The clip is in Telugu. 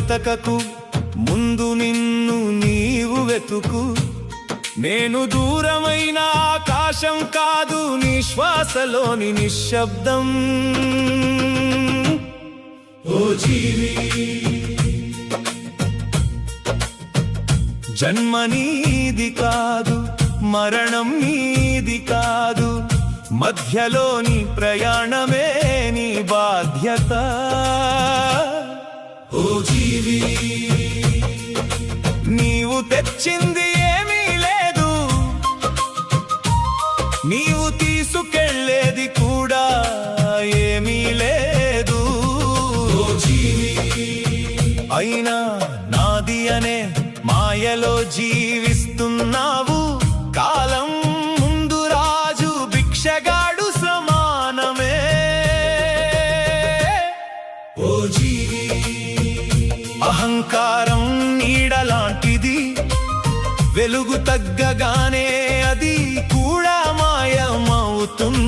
వెతకకు, ముందు నిన్ను నీవు వెతుకు. నేను దూరమైన ఆకాశం కాదు, నీ శ్వాసలోని నిశ్శబ్దం. ఓ జీవి, జన్మ నీది కాదు, మరణం నీది కాదు, మధ్యలోని ప్రయాణమే నీ బాధ్యత. ఓ జీవి, నీవు తెచ్చింది ఏమీ లేదు, నీవు తీసుకెళ్ళేది కూడా ఏమీ లేదు. ఓ జీవి, అయినా నాది అనే మాయలో జీవిస్తున్నావు. కాలం ముందు రాజు భిక్షగాడు సమానమే. ఓ జీవి, అహంకారం నీడలాంటిది, వెలుగు తగ్గగానే అది కూడా మాయమవుతుంది.